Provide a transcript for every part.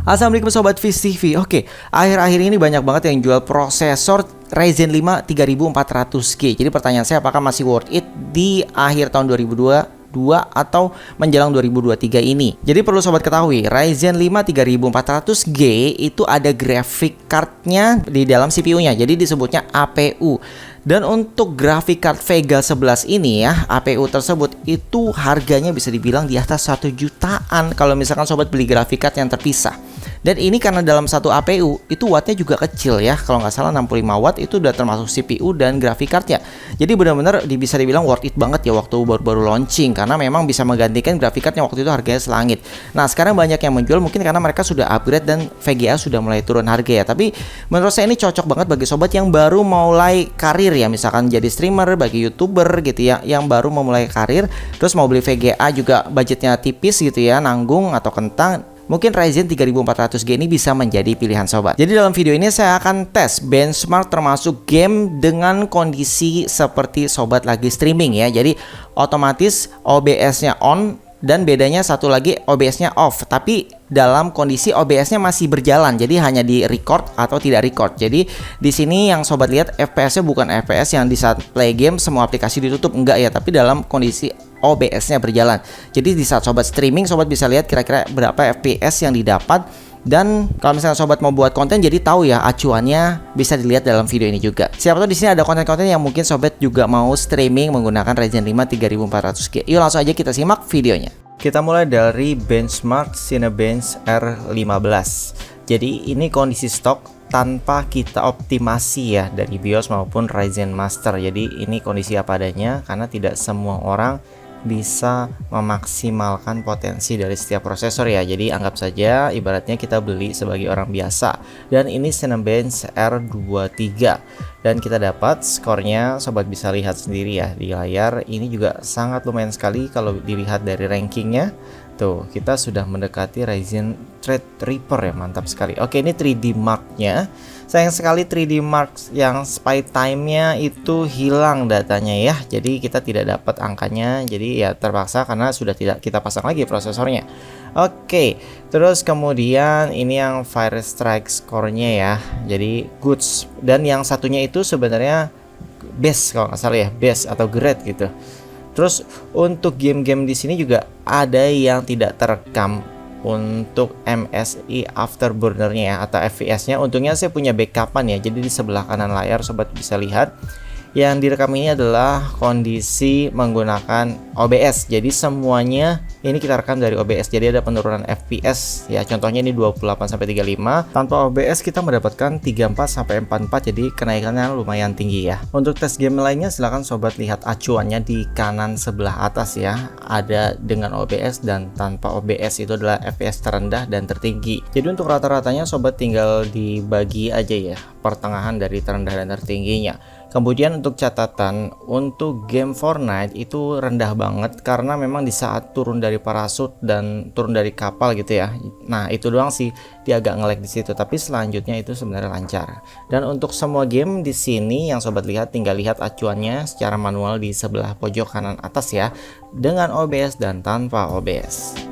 Assalamualaikum Sobat Viz TV. Oke, akhir-akhir ini banyak banget yang jual prosesor Ryzen 5 3400G. Jadi pertanyaan saya, apakah masih worth it di akhir tahun 2022 atau menjelang 2023 ini? Jadi perlu sobat ketahui, Ryzen 5 3400G itu ada graphic cardnya di dalam CPU-nya. Jadi disebutnya APU. Dan untuk graphic card Vega 11 ini ya, APU tersebut itu harganya bisa dibilang di atas 1 jutaan kalau misalkan sobat beli graphic card yang terpisah. Dan ini karena dalam satu APU itu wattnya juga kecil ya, kalau nggak salah 65 watt itu udah termasuk CPU dan graphic cardnya. Jadi benar-benar bisa dibilang worth it banget ya waktu baru-baru launching, karena memang bisa menggantikan graphic card yang waktu itu harganya selangit. Nah sekarang banyak yang menjual mungkin karena mereka sudah upgrade dan VGA sudah mulai turun harga ya. Tapi menurut saya ini cocok banget bagi sobat yang baru mulai karir ya, misalkan jadi streamer, bagi YouTuber gitu ya, yang baru memulai karir terus mau beli VGA juga budgetnya tipis gitu ya, nanggung atau kentang. Mungkin Ryzen 3400G ini bisa menjadi pilihan sobat. Jadi dalam video ini saya akan tes benchmark termasuk game dengan kondisi seperti sobat lagi streaming ya. Jadi otomatis OBS-nya on dan bedanya satu lagi OBS-nya off. Tapi dalam kondisi OBS-nya masih berjalan. Jadi hanya di record atau tidak record. Jadi di sini yang sobat lihat FPS-nya bukan FPS yang di saat play game semua aplikasi ditutup, enggak ya, tapi dalam kondisi OBS-nya berjalan. Jadi di saat sobat streaming, sobat bisa lihat kira-kira berapa FPS yang didapat. Dan kalau misalnya sobat mau buat konten, jadi tahu ya acuannya bisa dilihat dalam video ini juga. Siapa tahu di sini ada konten-konten yang mungkin sobat juga mau streaming menggunakan Ryzen 5 3400G. Yuk langsung aja kita simak videonya. Kita mulai dari benchmark Cinebench R15. Jadi ini kondisi stok tanpa kita optimasi ya dari BIOS maupun Ryzen Master. Jadi ini kondisi apa adanya karena tidak semua orang bisa memaksimalkan potensi dari setiap prosesor ya. Jadi anggap saja ibaratnya kita beli sebagai orang biasa. Dan ini Cinebench R23 dan kita dapat skornya, sobat bisa lihat sendiri ya di layar. Ini juga sangat lumayan sekali kalau dilihat dari rankingnya. Tuh kita sudah mendekati Ryzen Threadripper ya, mantap sekali. Oke, ini 3D Mark-nya. Sayang sekali 3D Mark yang spy time-nya itu hilang datanya ya. Jadi kita tidak dapat angkanya. Jadi ya terpaksa karena sudah tidak kita pasang lagi prosesornya. Oke, terus kemudian ini yang Fire Strike score-nya ya. Jadi goods. Dan yang satunya itu sebenarnya best kalau nggak salah ya, best atau great gitu. Terus untuk game-game di sini juga ada yang tidak terekam untuk MSI Afterburner-nya ya, atau FPS-nya. Untungnya saya punya backup-an ya. Jadi di sebelah kanan layar sobat bisa lihat yang direkam ini adalah kondisi menggunakan OBS. Jadi semuanya ini kita rekam dari OBS. Jadi ada penurunan FPS ya. Contohnya ini 28 sampai 35. Tanpa OBS kita mendapatkan 34 sampai 44. Jadi kenaikannya lumayan tinggi ya. Untuk tes game lainnya silahkan sobat lihat acuannya di kanan sebelah atas ya. Ada dengan OBS dan tanpa OBS itu adalah FPS terendah dan tertinggi. Jadi untuk rata-ratanya sobat tinggal dibagi aja ya pertengahan dari terendah dan tertingginya. Kemudian untuk catatan untuk game Fortnite itu rendah banget karena memang di saat turun dari parasut dan turun dari kapal gitu ya. Nah itu doang sih dia agak nge-lag di situ, tapi selanjutnya itu sebenarnya lancar. Dan untuk semua game di sini yang sobat lihat tinggal lihat acuannya secara manual di sebelah pojok kanan atas ya, dengan OBS dan tanpa OBS.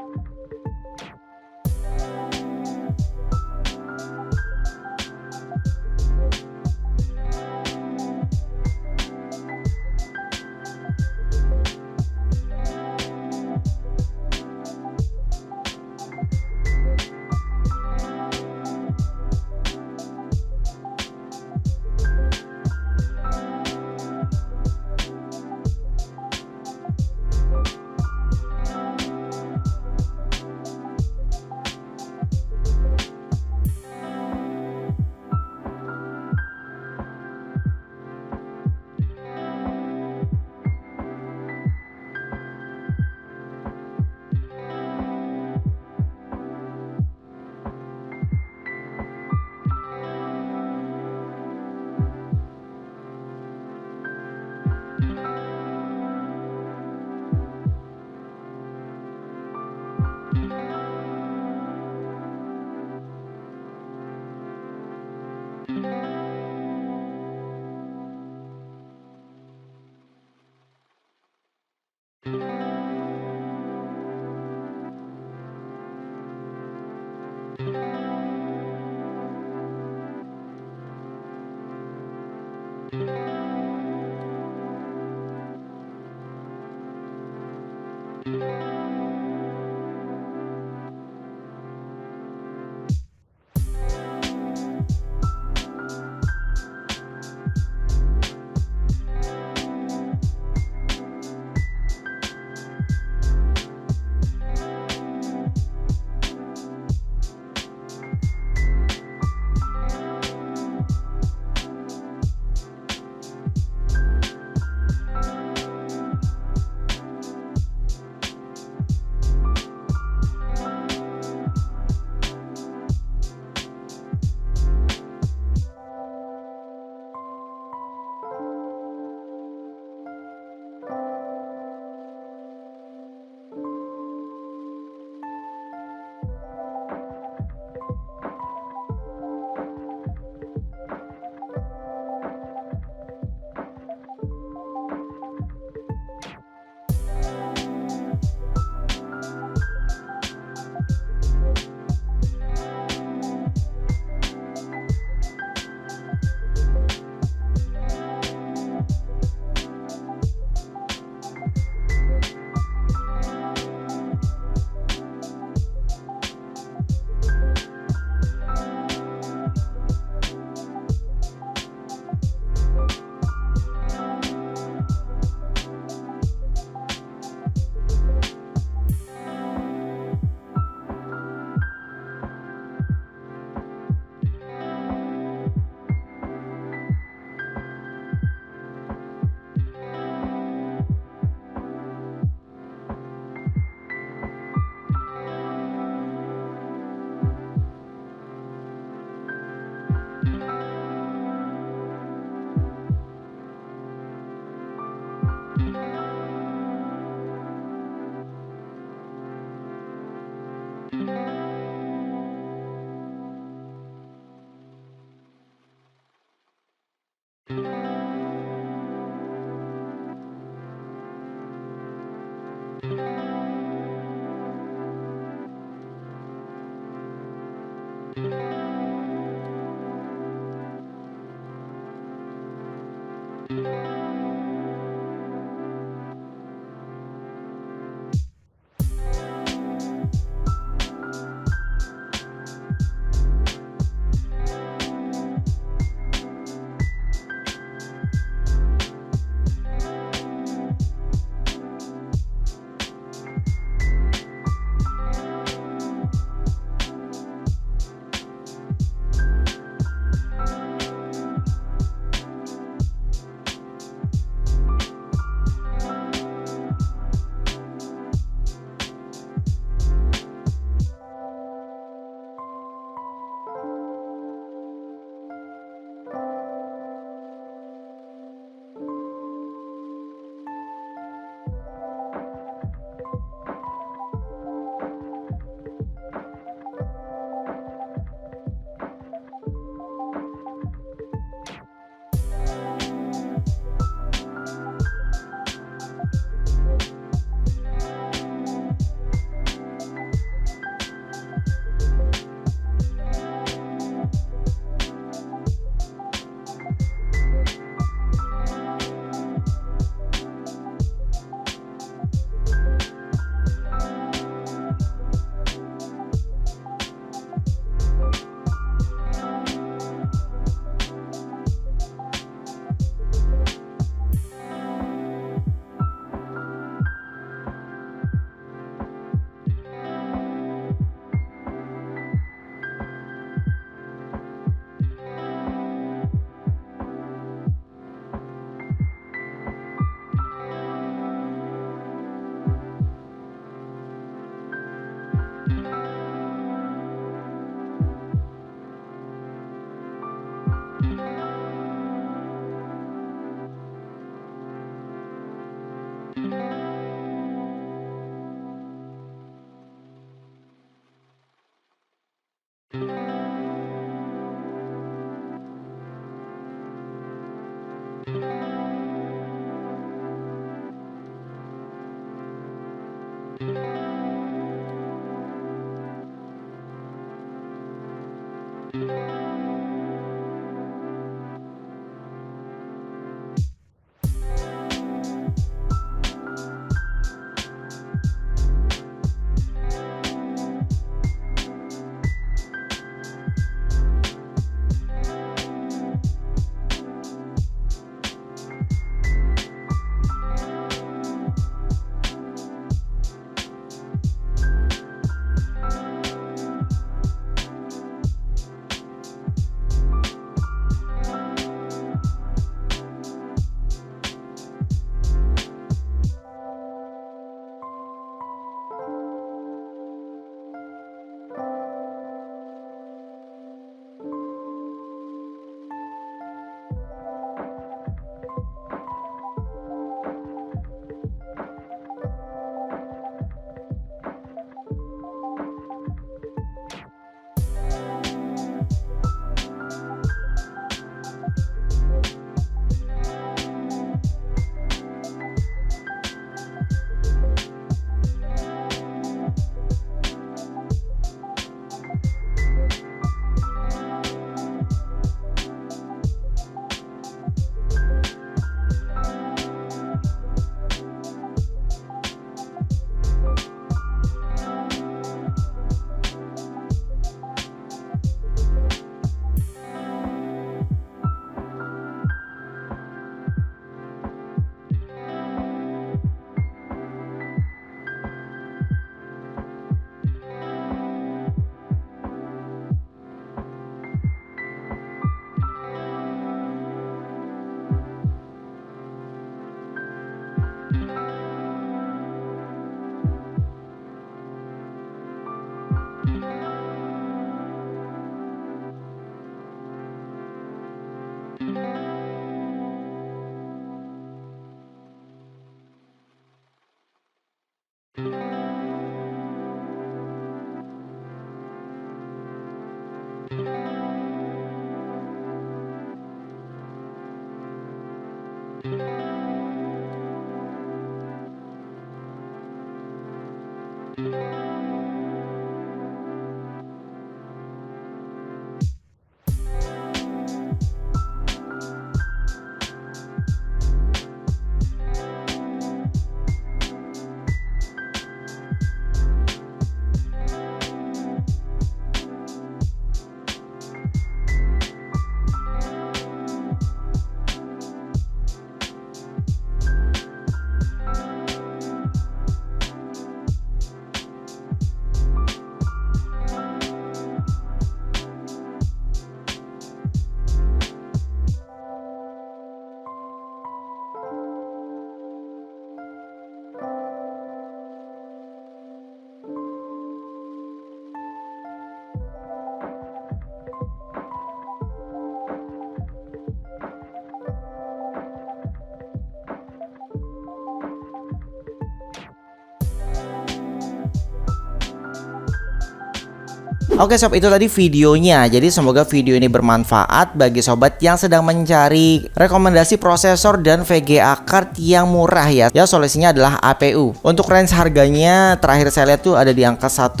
Oke sob, itu tadi videonya. Jadi semoga video ini bermanfaat bagi sobat yang sedang mencari rekomendasi prosesor dan VGA card yang murah ya. Ya solusinya adalah APU. Untuk range harganya terakhir saya lihat tuh ada di angka 1,8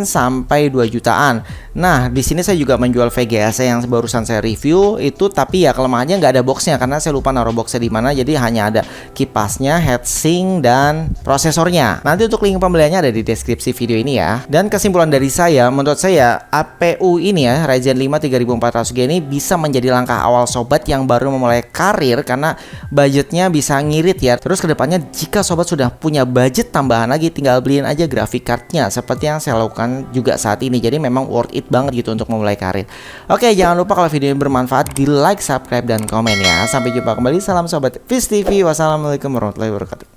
sampai 2 jutaan. Nah, di sini saya juga menjual VGA saya yang barusan saya review itu, tapi ya kelemahannya nggak ada boxnya karena saya lupa naruh boxnya di mana. Jadi hanya ada kipasnya, heatsink, dan prosesornya. Nanti untuk link pembeliannya ada di deskripsi video ini ya. Dan kesimpulan dari saya, menurut saya APU ini ya, Ryzen 5 3400G ini bisa menjadi langkah awal sobat yang baru memulai karir karena budgetnya bisa ngirit ya. Terus kedepannya jika sobat sudah punya budget tambahan lagi, tinggal beliin aja graphic cardnya seperti yang saya lakukan juga saat ini. Jadi memang worth it banget gitu untuk memulai karir. Oke, jangan lupa kalau video ini bermanfaat di like, subscribe, dan komen ya. Sampai jumpa kembali. Salam sobat Viz TV. Wassalamualaikum warahmatullahi wabarakatuh.